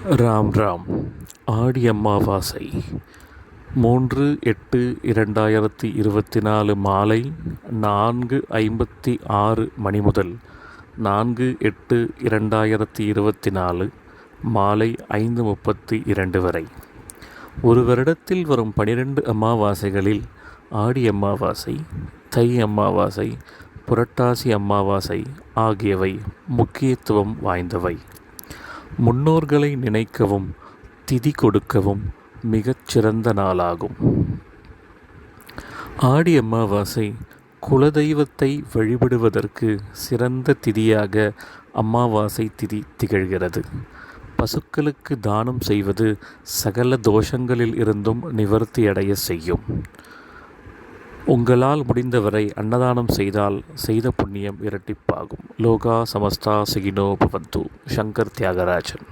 ராம் ராம். ஆடி அமாவாசை 3/8/2024 மாலை 4:56 மணி முதல் 4/8/2024 மாலை 5:32 வரை. ஒரு வருடத்தில் வரும் 12 அமாவாசைகளில் ஆடி அமாவாசை, தை அமாவாசை, புரட்டாசி அமாவாசை ஆகியவை முக்கியத்துவம் வாய்ந்தவை. முன்னோர்களை நினைக்கவும் திதி கொடுக்கவும் மிகச்சிறந்த நாளாகும். ஆடி அமாவாசை குலதெய்வத்தை வழிபடுவதற்கு சிறந்த திதியாக அமாவாசை திதி திகழ்கிறது. பசுக்களுக்கு தானம் செய்வது சகல தோஷங்களில் இருந்தும் நிவர்த்தியடைய செய்யும். உங்களால் முடிந்தவரை அன்னதானம் செய்தால் செய்த புண்ணியம் இரட்டிப்பாகும். லோகா சமஸ்தா சுகினோ பவந்து. சங்கர் தியாகராஜன்.